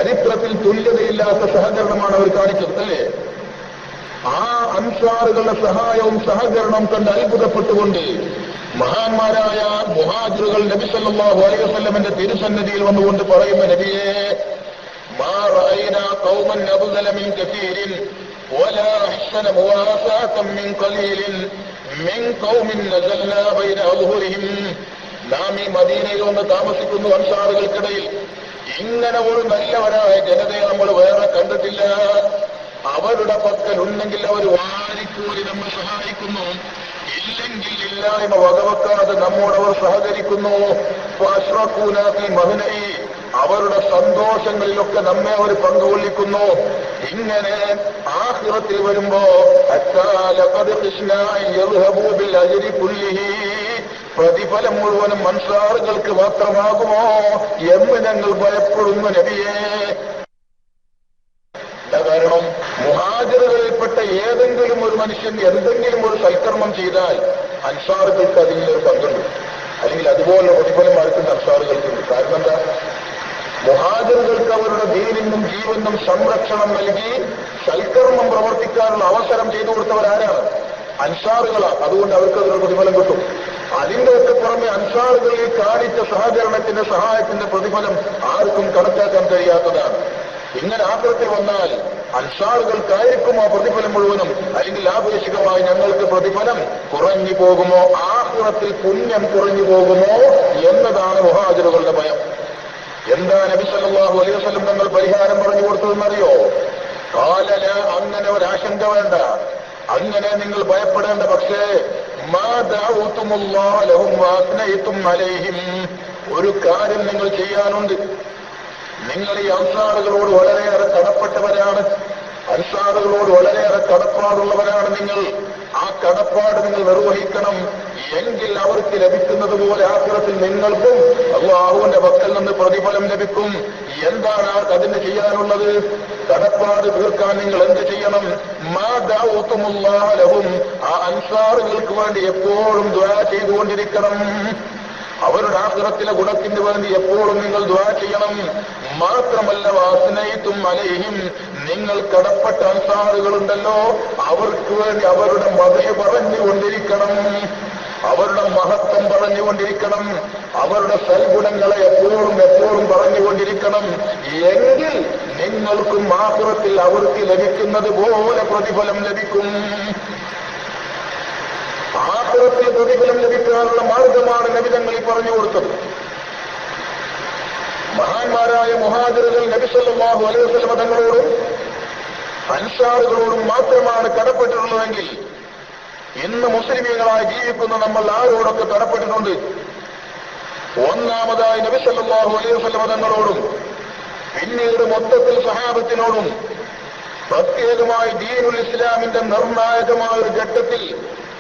ചരിത്രത്തിൽ തുല്യതയില്ലാത്ത സഹകരണമാണ് അവർ കാണിച്ചത് അല്ലേ? ആ അൻസാറുകളുടെ സഹായവും സഹകരണവും കണ്ട് അത്ഭുതപ്പെട്ടുകൊണ്ട് മഹാന്മാരായ മുഹാജിറുകൾ നബി സല്ലല്ലാഹു അലൈഹി വസല്ലമയുടെ തിരുസന്നിധിയിൽ വന്നുകൊണ്ട് പറയുന്ന നബിയേ, മാ റഅയ്നാ ഖൗമൻ അഫ്ളല മിൻ കസീരിൻ വലാ അഹ്സന മുവാസാതൻ മിൻ ഖലീലിൻ മിൻ ഖൗമിൻ നസൽനാ ബൈന അദ്ഹുരിഹിം. നാം ഈ മദീനയിൽ വന്ന് താമസിക്കുന്നു അൻസാറുകൾക്കിടയിൽ ഇങ്ങനെ ഒരു നല്ലവരായ ജനതയെ നമ്മൾ വേറെ കണ്ടിട്ടില്ല. അവരുടെ പക്കൽ ഉണ്ടെങ്കിൽ അവർ വാരിക്കൂടി നമ്മെ സഹായിക്കുന്നു, ഇല്ലെങ്കിൽ ഇല്ലായ്മ വകവെക്കാതെ നമ്മോടവർ സഹകരിക്കുന്നു. മഹനൈ, അവരുടെ സന്തോഷങ്ങളിലൊക്കെ നമ്മെ അവർ പങ്കുകൊള്ളിക്കുന്നു. ഇങ്ങനെ ആഖിറത്തിൽ വരുമ്പോ പ്രതിഫലം മുഴുവനും അൻസാറുകൾക്ക് മാത്രമാകുമോ എന്ന് ഞങ്ങൾ ഭയപ്പെടുന്നു നബിയേ. കാരണം മുഹാജിറുകളിൽപ്പെട്ട ഏതെങ്കിലും ഒരു മനുഷ്യൻ എന്തെങ്കിലും ഒരു സൽക്കർമ്മം ചെയ്താൽ അൻസാറുകൾക്ക് അതിലൊരു പങ്കുണ്ട്, അല്ലെങ്കിൽ അതുപോലെ പ്രതിഫലം ആർക്കും അൻസാറുകൾക്കുണ്ട്. കാരണം എന്താ? മുഹാജിറുകൾക്ക് അവരുടെ ദീനിനും ജീവനും സംരക്ഷണം നൽകി സൽക്കർമ്മം പ്രവർത്തിക്കാനുള്ള അവസരം ചെയ്തു കൊടുത്തവരാരാണ്? അൻസാറുകളാണ്. അതുകൊണ്ട് അവർക്ക് അതിനുള്ള പ്രതിഫലം കിട്ടും. അതിന്റെ ഒക്കെ പുറമെ അൻസാറുകളിൽ കാണിച്ച സഹകരണത്തിന്റെ സഹായത്തിന്റെ പ്രതിഫലം ആർക്കും കണക്കാക്കാൻ കഴിയാത്തതാണ്. ഇങ്ങനെ ആഗ്രഹത്തിൽ വന്നാൽ അൻസാറുകൾക്കായിരിക്കും ആ പ്രതിഫലം മുഴുവനും, അല്ലെങ്കിൽ ആപേക്ഷികമായി ഞങ്ങൾക്ക് പ്രതിഫലം കുറഞ്ഞു പോകുമോ, ആഖിറത്തിൽ പുണ്യം കുറഞ്ഞു പോകുമോ എന്നതാണ് മുഹാജിറുകളുടെ ഭയം. എന്താ നബി സല്ലല്ലാഹു അലൈഹി വസല്ലം തങ്ങൾ പരിഹാരം പറഞ്ഞു കൊടുത്തതെന്നറിയോ? കാലല, അങ്ങനെ ഒരാശങ്ക വേണ്ട, അങ്ങനെ നിങ്ങൾ ഭയപ്പെടേണ്ട. പക്ഷേ മാ ദഅഉതുമുല്ലാഹ ലഹും വഅസ്നൈതും അലൈഹിം, ഒരു കാര്യം നിങ്ങൾ ചെയ്യാനുണ്ട്. നിങ്ങൾ ഈ അൻസാറുകളോട് വളരെയേറെ കടപ്പെട്ടവരാണ്, അൻസാറുകളോട് വളരെയേറെ കടപ്പാടുള്ളവരാണ് നിങ്ങൾ. ആ കടപ്പാട് നിങ്ങൾ നിർവഹിക്കണം. എങ്കിൽ അവർക്ക് ലഭിക്കുന്നത് പോലെ ആഖിറത്തിൽ നിങ്ങൾക്കും അല്ലാഹുവിന്റെ പക്കൽ നിന്ന് പ്രതിഫലം ലഭിക്കും. എന്താണ് അതിന് ചെയ്യാനുള്ളത്? കടപ്പാട് തീർക്കാൻ നിങ്ങൾ എന്ത് ചെയ്യണം? മാ ദഅഉതുമുല്ലാഹ ലഹും, ആ അൻസാറുകൾക്ക് വേണ്ടി എപ്പോഴും ദുആ ചെയ്തുകൊണ്ടിരിക്കണം. അവരുടെ ആഖിറത്തിലെ ഗുണത്തിന് വേണ്ടി എപ്പോഴും നിങ്ങൾ ദുആ ചെയ്യണം. മാത്രമല്ല വാസ്നൈതും അലൈഹിം, നിങ്ങൾ കടപ്പെട്ട അൻസാറുകളുണ്ടല്ലോ അവർക്ക് വേണ്ടി അവരുടെ മദഹ് പറഞ്ഞുകൊണ്ടിരിക്കണം, അവരുടെ മഹത്വം പറഞ്ഞുകൊണ്ടിരിക്കണം, അവരുടെ സൽഗുണങ്ങളെ എപ്പോഴും എപ്പോഴും പറഞ്ഞുകൊണ്ടിരിക്കണം. എങ്കിൽ നിങ്ങൾക്കും ആഖിറത്തിൽ അവർക്ക് ലഭിക്കുന്നത് പോലെ പ്രതിഫലം ലഭിക്കും. ആഖിറത്തിൽ പ്രതിഫലം ലഭിക്കാനുള്ള മാർഗമാണ് നബി തങ്ങൾ പറഞ്ഞു കൊടുത്തത്. മഹാന്മാരായ മുഹാജിറുകൾ നബി സല്ലല്ലാഹു അലൈഹി വസല്ലം തങ്ങളോടും അൻസാറുകളോടും മാത്രമാണ് കടപ്പെട്ടിട്ടുള്ളതെങ്കിൽ ഇന്ന് മുസ്ലിമീങ്ങളായി ജീവിക്കുന്ന നമ്മൾ ആരോടൊക്കെ കടപ്പെട്ടിട്ടുണ്ട്? ഒന്നാമതായി നബി സല്ലല്ലാഹു അലൈഹി വസല്ലം തങ്ങളോടും, പിന്നീട് മൊത്തത്തിൽ സഹാബത്തിനോടും, പ്രത്യേകമായി ദീനുൽ ഇസ്ലാമിന്റെ നിർണായകമായ ഒരു ഘട്ടത്തിൽ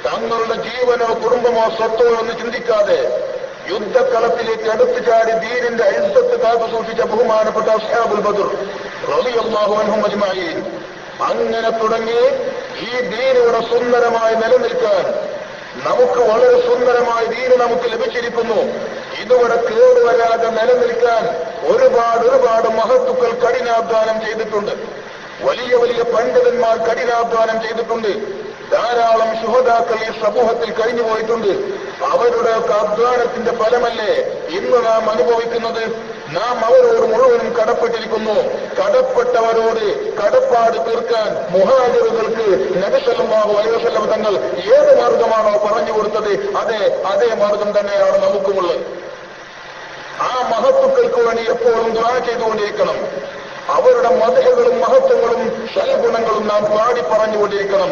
തങ്ങളുടെ ജീവനോ കുടുംബമോ സ്വത്തോ എന്ന് ചിന്തിക്കാതെ യുദ്ധക്കളത്തിലേക്ക് അടുത്തു ചാടി ദീനിന്റെ ഇസ്സത്ത് കാത്തു സൂക്ഷിച്ച ബഹുമാനപ്പെട്ട അസ്ഹാബുൽ ബദർ റളിയല്ലാഹു അൻഹും അജ്മഈൻ. അങ്ങനെ തുടങ്ങി ഈ ദീൻ ഇവിടെ സുന്ദരമായി നിലനിൽക്കാൻ, നമുക്ക് വളരെ സുന്ദരമായ ദീന് നമുക്ക് ലഭിച്ചിരിക്കുന്നു. ഇതിവിടെ കേടുവരാതെ നിലനിൽക്കാൻ ഒരുപാട് മഹത്തുക്കൾ കഠിനാധ്വാനം ചെയ്തിട്ടുണ്ട്. വലിയ വലിയ പണ്ഡിതന്മാർ കഠിനാധ്വാനം ചെയ്തിട്ടുണ്ട്. ധാരാളം ശുഹദാക്കൾ ഈ സമൂഹത്തിൽ കഴിഞ്ഞു പോയിട്ടുണ്ട്. അവരുടെ അധ്വാനത്തിന്റെ ഫലമല്ലേ ഇന്ന് നാം അനുഭവിക്കുന്നത്? നാം അവരോട് മുഴുവനും കടപ്പെട്ടിരിക്കുന്നു. കടപ്പെട്ടവരോട് കടപ്പാട് തീർക്കാൻ മുഹാജിറുകൾക്ക് നബി സല്ലല്ലാഹു അലൈഹി വസല്ലം തങ്ങൾ ഏത് മാർഗമാണോ പറഞ്ഞു കൊടുത്തത് അതേ മാർഗം തന്നെയാണ് നമുക്കുമുള്ളത്. ആ മഹത്തുക്കൾക്ക് വേണ്ടി എപ്പോഴും ദുആ ചെയ്തുകൊണ്ടിരിക്കണം. അവരുടെ മദഹുകളും മഹത്വങ്ങളും സൽഗുണങ്ങളും നാം പാടി പറഞ്ഞുകൊണ്ടിരിക്കണം.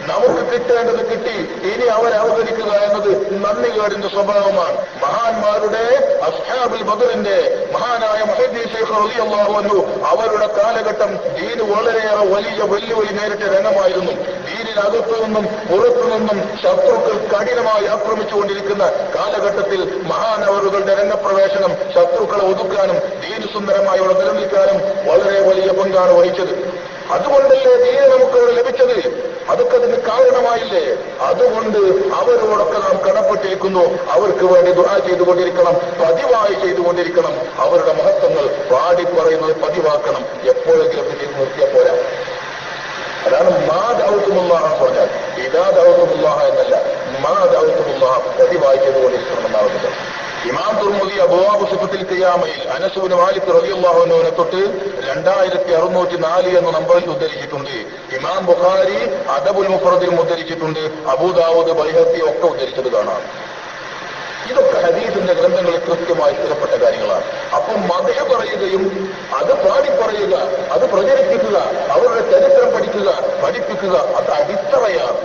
നമുക്ക് കിട്ടേണ്ടത് കിട്ടി, ഇനി അവരെ അവഗണിക്കുക എന്നത് നന്ദികേടിന്റെ സ്വഭാവമാണ്. മഹാന്മാരുടെ അസ്ഹാബുൽ ബദറിന്റെ മഹാനായ മുഹദ്ദിസ് ശൈഖ് റളിയല്ലാഹു അൻഹു അവരുടെ കാലഘട്ടം ദീന് വളരെയേറെ വലിയ വെല്ലുവിളി നേരിട്ട രംഗമായിരുന്നു. ദീനിനകത്തു നിന്നും പുറത്തു നിന്നും ശത്രുക്കൾ കഠിനമായി ആക്രമിച്ചുകൊണ്ടിരിക്കുന്ന കാലഘട്ടത്തിൽ മഹാനവറുകളുടെ രംഗപ്രവേശനം ശത്രുക്കളെ ഒതുക്കാനും ദീന് സുന്ദരമായി അവിടെ നിലനിൽക്കാനും വളരെ വലിയ പങ്കാണ് വഹിച്ചത്. അതുകൊണ്ടല്ലേ ദീന് നമുക്കവിടെ ലഭിച്ചത്. അതൊക്കെ അതിന് കാരണമായില്ലേ? അതുകൊണ്ട് അവരോടൊക്കെ നാം കടപ്പെട്ടിരിക്കുന്നു. അവർക്ക് വേണ്ടി ദുആ ചെയ്തുകൊണ്ടിരിക്കണം, പതിവായി ചെയ്തുകൊണ്ടിരിക്കണം. അവരുടെ മഹത്വങ്ങൾ പാടി പറയുന്നത് പതിവാക്കണം. പതിവായിച്ചത് കൊണ്ടിരിക്കണമെന്നാവുന്നത്. ഇമാം തുർമുദി അബ്വാബ് സിഫത്തിൽ ഖിയാമയിൽ അനസ് ഇബ്നു മാലിക് റളിയല്ലാഹു അൻഹുവിനെ തൊട്ട് 2604 എന്ന നമ്പറിൽ ഉദ്ധരിച്ചിട്ടുണ്ട്. ഇമാം ബുഖാരി അദബുൽ മുഫ്രദിൽ ഉദ്ധരിച്ചിട്ടുണ്ട്. അബൂദാവൂദ് ബൈഹഖി ഒക്കെ ഉദ്ധരിച്ചത് കാണാം. ഇതൊക്കെ ഹദീസിന്റെ ഗ്രന്ഥങ്ങളിൽ കൃത്യമായി സ്ഥിരപ്പെട്ട കാര്യങ്ങളാണ്. അപ്പം മദ്ഹ് പറയുകയും അത് പാടിപ്പറയുക, അത് പ്രചരിപ്പിക്കുക, അവരുടെ ചരിത്രം പഠിപ്പിക്കുക അത് അടിത്തറയാണ്.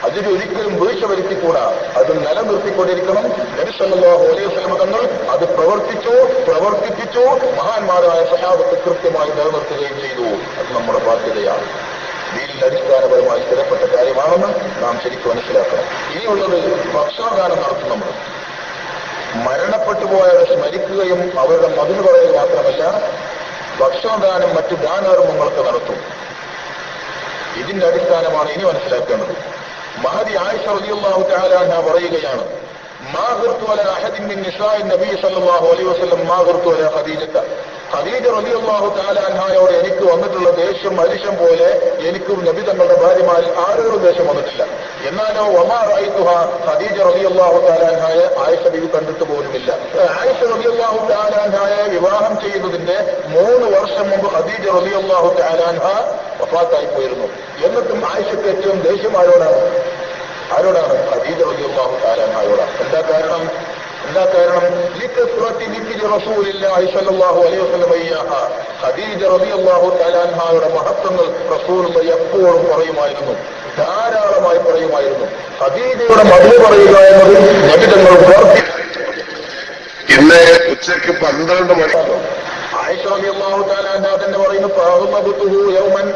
അതിലൊരിക്കലും വീഴ്ച വരുത്തിക്കൂടാ. അത് നിലനിർത്തിക്കൊണ്ടിരിക്കണം. നബി സല്ലല്ലാഹു അലൈഹി വസല്ലം തങ്ങൾ അത് പ്രവർത്തിപ്പിച്ചു. മഹാന്മാരായ സഹാബത്ത് കൃത്യമായി നിലനിർത്തുകയും ചെയ്തു. അത് നമ്മുടെ ബാധ്യതയാണ്. ദീനിൽ അടിസ്ഥാനപരമായി സ്ഥിരപ്പെട്ട കാര്യമാണെന്ന് നാം ശരിക്കും മനസ്സിലാക്കണം. ഇനിയുള്ളത് ഭക്ഷണദാനം നടത്തും. നമ്മൾ മരണപ്പെട്ടു പോയവരെ സ്മരിക്കുകയും അവരുടെ മധുര പറയുക മാത്രമല്ല, ഭക്ഷണദാനം മറ്റു ദാനധർമ്മങ്ങളൊക്കെ നടത്തും. ഇതിന്റെ അടിസ്ഥാനമാണ് ഇനി മനസ്സിലാക്കേണ്ടത്. മഹദി ആയിഷ റളിയല്ലാഹു തആല അൻഹ പറയുകയാണ്, മാ ഖുർതു അലാ അഹദിൻ മിൻ നിസാഇ നബി സല്ലല്ലാഹു അലൈഹി വസല്ലം മാ ഖുർതു അലാ ഖദീജത. ഖദീജ റളിയല്ലാഹു തആല അൻഹയോട് എനിക്ക് വന്നിട്ടുള്ള ദേഷ്യം അരിശം പോലെ എനിക്കും നബി തങ്ങളുടെ ഭാര്യമാരിൽ ആരോടും ദേഷ്യം വന്നിട്ടില്ല. എന്നാലോ വമാ റഅയ്തുഹ ഖദീജ റളിയല്ലാഹു തആല അൻഹയെ ആയിഷ ബീവി കണ്ടിട്ട് പോലുമില്ല. ആയിഷ റളിയല്ലാഹു തആല അൻഹയെ വിവാഹം ചെയ്യുന്നതിന്റെ 3 വർഷം മുമ്പ് ഖദീജ റളിയല്ലാഹു തആല അൻഹ വഫാത്തായി പോയിരുന്നു. എന്നിട്ടും ആയിഷയ്ക്ക് ഏറ്റവും ദേഷ്യം ആരോടാണ്? ഖദീജ റളിയല്ലാഹു തആല അൻഹയോടാണ്. എന്താ കാരണം? ലികസ്റതി ദിക്രി റസൂലില്ലാഹി സ്വല്ലല്ലാഹു അലൈഹി വസല്ലം ഇയ്യാഹ. ഖദീജ റളിയല്ലാഹു തആല അൻഹയുടെ മഹത്വങ്ങൾ റസൂലുള്ളാഹി എപ്പോഴും പറയുമായിരുന്നു, ധാരാളമായി പറയുമായിരുന്നു. ഖദീജയുടെ മധു പറയുക എന്നത് നബി തങ്ങൾ ഇന്ന് ഉച്ചയ്ക്ക് 12 മണി ആയിഷ റളിയല്ലാഹു തആല അൻഹ തന്നെ പറയുന്നു, ഫഅഗ്മബതുഹു യൗമൻ,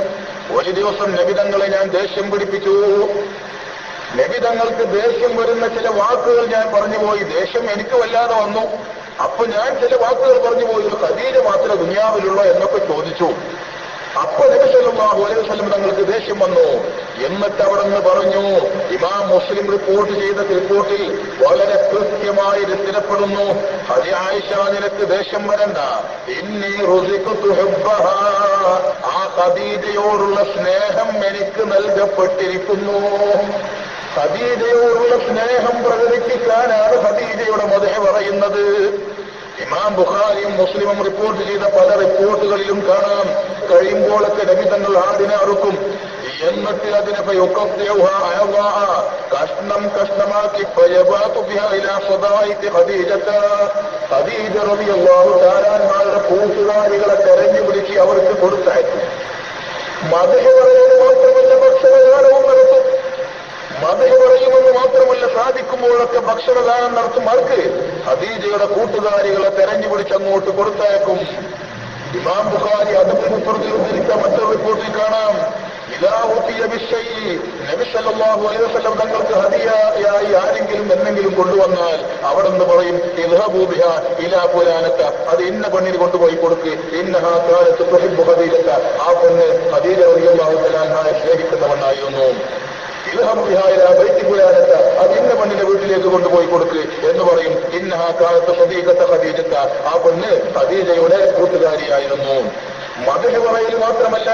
ഒരു ദിവസം നബി തങ്ങളെ ഞാൻ ദേഷ്യം പിടിപ്പിച്ചു. നബി തങ്ങൾക്ക് ദേഷ്യം വരുന്ന ചില വാക്കുകൾ ഞാൻ പറഞ്ഞുപോയി. ദേഷ്യം എനിക്ക് വല്ലാതെ വന്നു. അപ്പൊ ഞാൻ ചില വാക്കുകൾ പറഞ്ഞുപോയി. ഖദീജ മാത്രമേ ദുനിയാവിലുള്ള എന്നൊക്കെ ചോദിച്ചു. അപ്പൊ നബി സല്ലല്ലാഹു അലൈഹി വസല്ലം തങ്ങൾക്ക് ദേഷ്യം വന്നു. എന്നിട്ട് അവിടെ നിന്ന് പറഞ്ഞു, ഇമാം മുസ്ലിം റിപ്പോർട്ട് ചെയ്ത റിപ്പോർട്ടിൽ വളരെ കൃത്യമായി സ്ഥിരപ്പെടുന്നു, ഹദി ആയിഷ നിനക്ക് ദേഷ്യം വരണ്ട, ഇന്നി റുസിഖ്തു ഹുബ്ബഹാ, ആ ഖദീജയോടുള്ള സ്നേഹം എനിക്ക് നൽകപ്പെട്ടിരിക്കുന്നു. ഖദീജയോടുള്ള സ്നേഹം പ്രകടിപ്പിക്കാനാണ് ഖദീജയുടെ മദ്ഹ് പറയുന്നത്. ഇമാം ബുഖാരിയും മുസ്ലിമും റിപ്പോർട്ട് ചെയ്ത പല റിപ്പോർട്ടുകളിലും കാണാം, കഴിയുമ്പോഴൊക്കെ നബി തങ്ങൾ ആടിനെ അറുക്കും. എന്നിട്ട് അതിനെ കഷ്ണമാക്കി ഖദീജ റളിയല്ലാഹു തആല അൻഹയുടെ കൂട്ടുകാരികളെ തെരഞ്ഞു പിടിച്ച് അവർക്ക് കൊടുത്തയക്കും. മദ്ഹ് പറയുന്നത് മാത്രമല്ല, ഭക്ഷണദാനവും നടത്തും. മദ്ഹ് പറയുമെന്ന് മാത്രമല്ല, സാധിക്കുമ്പോഴൊക്കെ ഭക്ഷണദാനം നടത്തും. ആർക്ക്? ഖദീജയുടെ കൂട്ടുകാരികളെ തെരഞ്ഞുപിടിച്ച് അങ്ങോട്ട് കൊടുത്തയക്കും. ഇമാം ബുഖാരി അദബുൽ മുഫ്രദിൽ ഉദ്ധരിച്ച മറ്റൊരു റിപ്പോർട്ടിൽ കാണാം, നബി സല്ലല്ലാഹു അലൈഹി വസല്ലം തങ്ങൾക്ക് ഹദിയയായി ആരെങ്കിലും എന്തെങ്കിലും കൊണ്ടുവന്നാൽ അവിടെ നിന്ന് പറയും, ഇദ്ഹബൂ ബിഹാ ഇലാ ഫുലാനത, അത് ഇന്ന പെണ്ണിന് കൊണ്ടുപോയി കൊടുക്ക്, ഇന്നഹാ കാനത് തുഹിബ്ബു ഖദീജത, ആ പെണ്ണ് ഖദീജ റളിയല്ലാഹു തആല അൻഹയെ സ്നേഹിക്കുന്നവനായിരുന്നു. ഇദ്ഹബൂ ബിഹാ ഇലാ ബൈതി ഫുലാനത, അത് ഇന്ന പെണ്ണിന്റെ വീട്ടിലേക്ക് കൊണ്ടുപോയി കൊടുക്ക് എന്ന് പറയും. ഇന്നഹാ കാനത് സദീഖത ഖദീജത, ആ പെണ്ണ് ഖദീജയുടെ കൂട്ടുകാരിയായിരുന്നു. മദ്ഹ് പറയൽ മാത്രമല്ല,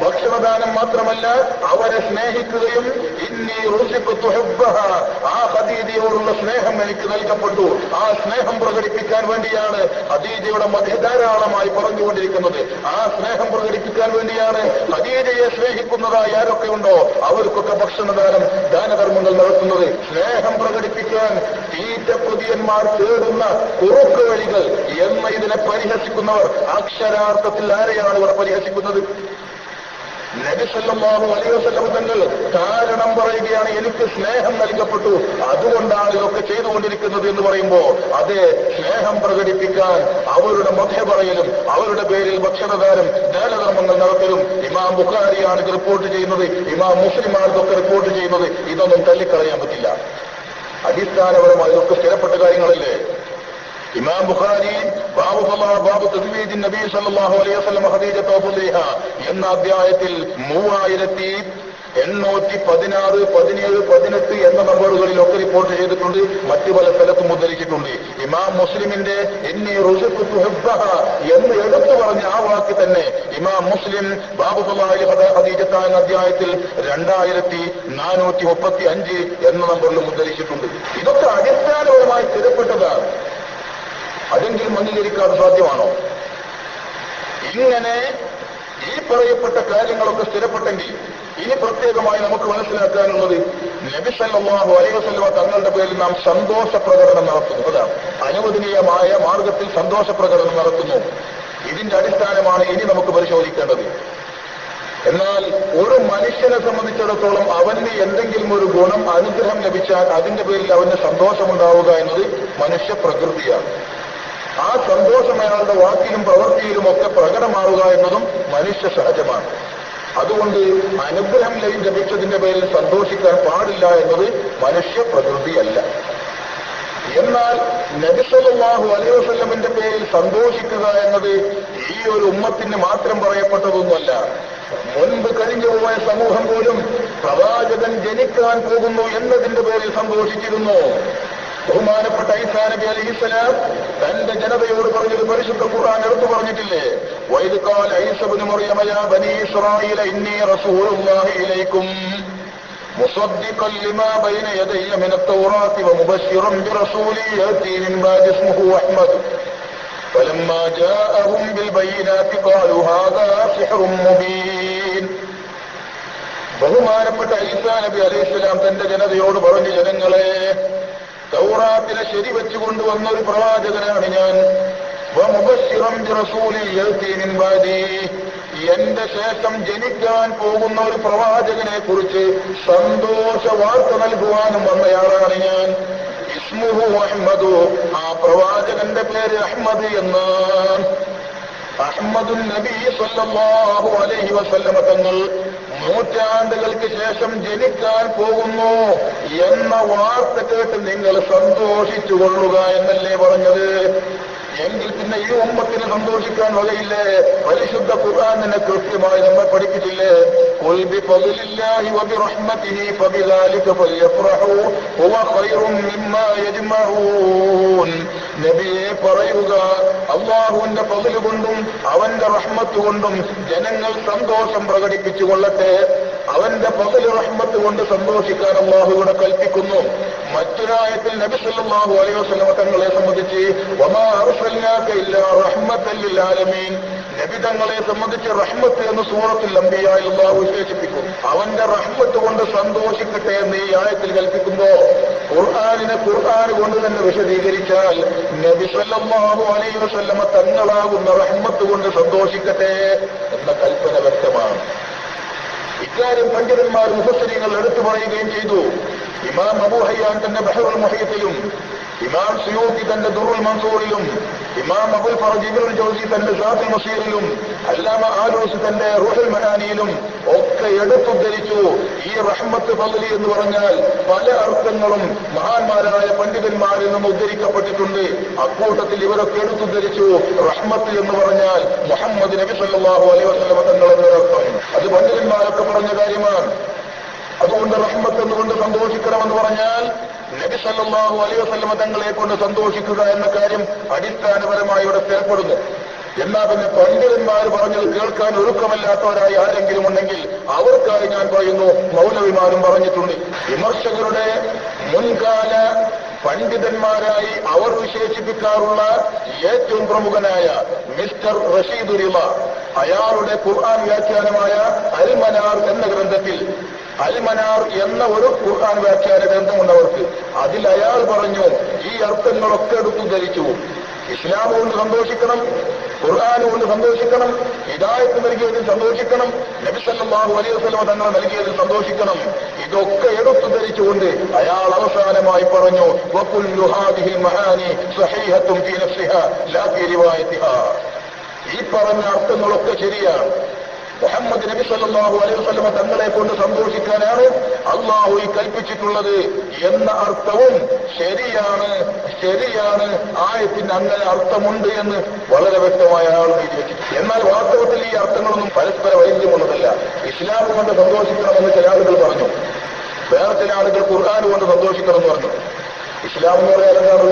ഭക്ഷണദാനം മാത്രമല്ല, അവരെ സ്നേഹിക്കുകയും ഇന്നി റുസിഖ്തു ഹുബ്ബഹാ, ആ ഖദീജയോടുള്ള സ്നേഹം എനിക്ക് നൽകപ്പെട്ടു, ആ സ്നേഹം പ്രകടിപ്പിക്കാൻ വേണ്ടിയാണ് ഖദീജയുടെ മദ്ഹ് ധാരാളമായി പറഞ്ഞുകൊണ്ടിരിക്കുന്നത്. ആ സ്നേഹം പ്രകടിപ്പിക്കാൻ വേണ്ടിയാണ് ഖദീജയെ സ്നേഹിക്കുന്നതായി ആരൊക്കെ ഉണ്ടോ അവർക്കൊക്കെ ഭക്ഷണദാനം, ദാനധർമ്മങ്ങൾ നടത്തുന്നത്. സ്നേഹം പ്രകടിപ്പിക്കാൻ തീറ്റപ്രതിയന്മാർ തേടുന്ന കുറുക്ക് വഴികൾ എന്ന ഇതിനെ പരിഹസിക്കുന്നവർ അക്ഷരാർത്ഥത്തിൽ ആരെയാണ് ഇവർ പരിഹസിക്കുന്നത്? നബി സല്ലല്ലാഹു അലൈഹി വസല്ലം തങ്ങൾ കാരണം പറയുകയാണ്, എനിക്ക് സ്നേഹം നൽകപ്പെട്ടു, അതുകൊണ്ടാണ് ഇതൊക്കെ ചെയ്തുകൊണ്ടിരിക്കുന്നത് എന്ന് പറയുമ്പോ അതെ, സ്നേഹം പ്രകടിപ്പിക്കാൻ അവരുടെ മദ്ഹ് പറയലും അവരുടെ പേരിൽ ഭക്ഷണദാനം, ദാനധർമ്മങ്ങൾ നടത്തലും ഇമാം ബുഖാരിയാണ് ഇത് റിപ്പോർട്ട് ചെയ്യുന്നത്, ഇമാം മുസ്ലിമാണ് ഇതൊക്കെ റിപ്പോർട്ട് ചെയ്യുന്നത്. ഇതൊന്നും തള്ളിക്കളയാൻ പറ്റില്ല. അടിസ്ഥാനപരമായി ഇതൊക്കെ സ്ഥിരപ്പെട്ട കാര്യങ്ങളല്ലേ. ഇമാം ബുഖാരി ബാബു തസ്വീദിൻ നബി സല്ലല്ലാഹു അലൈഹി വസല്ലം ഖദീജ തൗഫീഹ എന്ന അധ്യായത്തിൽ 3000 816, 17, 18 എന്ന നമ്പറുകളിലൊക്കെ റിപ്പോർട്ട് ചെയ്തിട്ടുണ്ട്. മറ്റു പല സ്ഥലത്തും ഉദ്ധരിച്ചിട്ടുണ്ട്. ഇമാം മുസ്ലിമിന്റെ ഇന്നി റുസിഖ്തു ഹുബ്ബഹ എന്ന് എടുത്തു പറഞ്ഞ ആ വാക്ക് തന്നെ ഇമാം മുസ്ലിം ബാബു ഖദീജത്ത എന്ന അധ്യായത്തിൽ 2435 എന്ന നമ്പറിലും ഉദ്ധരിച്ചിട്ടുണ്ട്. ഇതൊക്കെ അടിസ്ഥാനപരമായി സ്ഥിരപ്പെട്ടതാണ്. അതെങ്കിലും അംഗീകരിക്കാൻ സാധ്യമാണോ? ഇങ്ങനെ ഈ പറയപ്പെട്ട കാര്യങ്ങളൊക്കെ സ്ഥിരപ്പെട്ടെങ്കിൽ ഇനി പ്രത്യേകമായി നമുക്ക് മനസ്സിലാക്കാനുള്ളത് നബി സല്ലല്ലാഹു അലൈഹി വസല്ലം തങ്ങളുടെ പേരിൽ നാം സന്തോഷ പ്രകടനം നടത്തുന്നു. അതാണ് അനുവദനീയമായ മാർഗത്തിൽ സന്തോഷ പ്രകടനം നടത്തുന്നു. ഇതിന്റെ അടിസ്ഥാനമാണ് ഇനി നമുക്ക് പരിശോധിക്കേണ്ടത്. എന്നാൽ ഒരു മനുഷ്യനെ സംബന്ധിച്ചിടത്തോളം അവന് എന്തെങ്കിലും ഒരു ഗുണം, അനുഗ്രഹം ലഭിച്ചാൽ അതിന്റെ പേരിൽ അവന് സന്തോഷമുണ്ടാവുക എന്നത് മനുഷ്യ പ്രകൃതിയാണ്. ആ സന്തോഷം അയാളുടെ വാക്കിലും പ്രവൃത്തിയിലും ഒക്കെ പ്രകടമാവുക എന്നതും മനുഷ്യ സഹജമാണ്. അതുകൊണ്ട് അനുഗ്രഹം ലഭിച്ചതിന്റെ പേരിൽ സന്തോഷിക്കാൻ പാടില്ല എന്നത് മനുഷ്യ പ്രകൃതിയല്ല. എന്നാൽ നബി സല്ലല്ലാഹു അലൈഹി വസല്ലമിന്റെ പേരിൽ സന്തോഷിക്കുക എന്നത് ഈ ഒരു ഉമ്മത്തിന് മാത്രം പറയപ്പെട്ടതൊന്നുമല്ല. മുൻപ് കഴിഞ്ഞുപോയ സമൂഹം പോലും പ്രവാചകൻ ജനിക്കാൻ പോകുന്നു എന്നതിന്റെ പേരിൽ സന്തോഷിച്ചിരുന്നു. ബഹുമാനപ്പെട്ട ഈസാ നബി അലൈഹിസ്സലാം തന്റെ ജനതയോട് പറഞ്ഞത് പരിശുദ്ധ ഖുർആൻ എടുത്തു പറഞ്ഞിട്ടില്ലേ? വഇദ് ഖാല ഈസാ ഇബ്നു മർയമ യാ ബനീ ഇസ്രായീല ഇന്നി റസൂലുള്ളാഹി ഇലൈക്കും മുസദ്ദിഖൻ ലിമാ ബൈന യദയ്യ മിന അത്ത്-തൗറാത്തി വമുബശ്ശിറൻ ബിറസൂലി യഅതി മിൻ ബഅദി ഇസ്മുഹു അഹ്മദ് ഫലമ്മാ ജാഅഹും ബിൽബയ്യിനാത്തി ഖാലൂ ഹാദാ സിഹ്റുൻ മുബീൻ. ബഹുമാനപ്പെട്ട ഈസാ നബി അലൈഹിസ്സലാം തന്റെ ജനതയോട് പറഞ്ഞു, ജനങ്ങളെ, തൗറാത്തിനെ ശരിവെച്ചുകൊണ്ടുവന്ന ഒരു പ്രവാചകനാണ് ഞാൻ. എന്റെ ശേഷം ജനിക്കാൻ പോകുന്ന ഒരു പ്രവാചകനെ കുറിച്ച് സന്തോഷ വാർത്ത നൽകുവാനും വന്നയാളാണ് ഞാൻ. ഇസ്മുഹു അഹ്മദു, ആ പ്രവാചകന്റെ പേര് അഹ്മദ് എന്നാണ്. അഹ്മദുൻ നബി സല്ലല്ലാഹു അലൈഹി വസല്ലമ തങ്ങൾ നൂറ്റാണ്ടുകൾക്ക് ശേഷം ജനിക്കാൻ പോകുന്നു എന്ന വാർത്ത കേട്ട് നിങ്ങൾ സന്തോഷിച്ചുകൊള്ളുക എന്നല്ലേ പറഞ്ഞത്? എങ്കിൽ പിന്നെ ഈ ഉമ്മത്തിന് സന്തോഷിക്കാൻ വകയില്ലേ? പരിശുദ്ധ ഖുർആൻ തന്നെ കൃത്യമായി നമ്മെ പഠിപ്പിച്ചില്ലേ? ഖുൽ ബിഫദ്ലില്ലാഹി വബിറഹ്മതിഹി ഫബിദാലിക ഫൽയഫ്റഹൂ ഹുവ ഖൈറും മിമ്മാ യജ്മഊൻ. നബിയെ പറയുക, അല്ലാഹുവിന്റെ ഫദ്ല് കൊണ്ടും അവന്റെ റഹ്മത്ത് കൊണ്ടും ജനങ്ങൾ സന്തോഷം പ്രകടിപ്പിച്ചു കൊള്ളട്ടെ. അവന്റെ ഫദ്ല് റഹ്മത്ത് കൊണ്ട് സന്തോഷിക്കാൻ അല്ലാഹു ഇവിടെ കൽപ്പിക്കുന്നു. മറ്റൊരായത്തിൽ നബി സല്ലല്ലാഹു അലൈഹി വസല്ലം തങ്ങളെ സംബന്ധിച്ച് വമാ അർസൽനാക ഇല്ലാ റഹ്മത്തൻ ലിൽ ആലമീൻ, നബി തങ്ങളെ സംബന്ധിച്ച് റഹ്മത്ത് എന്ന് സൂറത്തുൽ അംബിയായിൽ അല്ലാഹു വിശേഷിപ്പിക്കും. അവന്റെ റഹ്മത്ത് കൊണ്ട് സന്തോഷിക്കട്ടെ എന്ന് ഈ ആയത്തിൽ കൽപ്പിക്കുമ്പോ ഖുർആനിനെ ഖുർആൻ കൊണ്ട് തന്നെ വിശദീകരിച്ചാൽ നബി സല്ലല്ലാഹു അലൈഹി വസല്ലം തങ്ങളാകുന്ന റഹ്മത്ത് കൊണ്ട് സന്തോഷിക്കട്ടെ എന്ന കൽപ്പന വ്യക്തമാണ്. ഇക്കാര്യം പണ്ഡിതന്മാർ മുഫസ്സിരീങ്ങൾ എടുത്തു പറയുകയും ചെയ്തു. ഇമാം അബൂ ഹയ്യാൻ തന്റെ ബഹറുൽ മുഹീത്തിലും, ഇമാം സുയൂത്തി തന്റെ ദുറുൽ മൻസൂറിലും, ഇമാം അബുൽ ഫർജ് ഇബ്നുൽ ജൗസി തന്റെ സാത്തുൽ മസീറിലും, അല്ലാമ ആലൂസി തന്റെ റൂഹുൽ മനാനിയിലും ഒക്കെ എടുത്തുദ്ധരിച്ചു. ഈ റഹ്മത്ത് ഫദ്ലി എന്ന് പറഞ്ഞാൽ പല അർത്ഥങ്ങളും മഹാന്മാരായ പണ്ഡിതന്മാരിൽ നിന്ന് ഉദ്ധരിക്കപ്പെട്ടിട്ടുണ്ട്. അക്കൂട്ടത്തിൽ ഇവരൊക്കെ എടുത്തുദ്ധരിച്ചു റഹ്മത്ത് എന്ന് പറഞ്ഞാൽ മുഹമ്മദ് നബി സല്ലല്ലാഹു അലൈഹി വസല്ലം തങ്ങൾ എന്നൊരർത്ഥം. അത് പണ്ഡിതന്മാരൊക്കെ പറഞ്ഞ കാര്യമാണ്. അതുകൊണ്ട് റഹ്മത്ത് എന്നുകൊണ്ട് സന്തോഷിക്കണമെന്ന് പറഞ്ഞാൽ നബി സല്ലല്ലാഹു അലൈഹി വസല്ലം തങ്ങളെ കൊണ്ട് സന്തോഷിക്കുക എന്ന കാര്യം അടിസ്ഥാനപരമായി ഇവിടെ സ്ഥിരപ്പെടുന്നു. എന്നാൽ പിന്നെ പണ്ഡിതന്മാർ പറഞ്ഞത് കേൾക്കാൻ ഒരുക്കമല്ലാത്തവരായി ആരെങ്കിലും ഉണ്ടെങ്കിൽ അവർക്കായി ഞാൻ പറയുന്നു, മൗലവിമാരും പറഞ്ഞിട്ടുണ്ട്. വിമർശകരുടെ മുൻകാല പണ്ഡിതന്മാരായി അവർ വിശേഷിപ്പിക്കാറുള്ള ഏറ്റവും പ്രമുഖനായ മിസ്റ്റർ റഷീദ് റിള, അയാളുടെ ഖുർആൻ വ്യാഖ്യാനമായ അൽ മനാർ എന്ന ഗ്രന്ഥത്തിൽ, അൽ മനാർ എന്ന ഒരു ഖുർആൻ വ്യാഖ്യാന ഗ്രന്ഥമുണ്ട് അവർക്ക്. അതിൽ അയാൾ പറഞ്ഞു, ഈ അർത്ഥങ്ങളൊക്കെ എടുത്തു ധരിച്ചു. ഇസ്ലാം കൊണ്ട് സന്തോഷിക്കണം, ഖുർആൻ കൊണ്ട് സന്തോഷിക്കണം, ഹിദായത്ത് നൽകിയതിൽ സന്തോഷിക്കണം, നബി സല്ലല്ലാഹു അലൈഹി വസല്ലം തങ്ങൾ നൽകിയതിൽ സന്തോഷിക്കണം. ഇതൊക്കെ എടുത്തു ധരിച്ചുകൊണ്ട് അയാൾ അവസാനമായി പറഞ്ഞു, വകുല്ലു ഹാദിഹിൽ മഹാനി സഹീഹത്തുൻ ഫീ നഫ്സിഹാ ലാ ഫീ റിവായത്തിഹാ. ഈ പറഞ്ഞ അർത്ഥങ്ങളൊക്കെ ശരിയാണ്. മുഹമ്മദ് നബി സല്ലല്ലാഹു അലൈഹി വസല്ലം തങ്ങളെ കൊണ്ട് സന്തോഷിക്കാനാണ് അള്ളാഹു ഈ കൽപ്പിച്ചിട്ടുള്ളത് എന്ന അർത്ഥവും ശരിയാണ് ആയത്തിന് അങ്ങനെ അർത്ഥമുണ്ട് എന്ന് വളരെ വ്യക്തമായ ആൾ എഴുതി വെച്ചിട്ടുണ്ട്. എന്നാൽ വാസ്തവത്തിൽ ഈ അർത്ഥങ്ങളൊന്നും പരസ്പര വൈദ്യമുള്ളതല്ല. ഇസ്ലാം കൊണ്ട് സന്തോഷിക്കണമെന്ന് ചില ആളുകൾ പറഞ്ഞു, വേറെ ചില ആളുകൾ ഖുർആൻ കൊണ്ട് സന്തോഷിക്കണമെന്ന് പറഞ്ഞു. ഇസ്ലാം എന്ന് പറയാൻ എന്താണ്?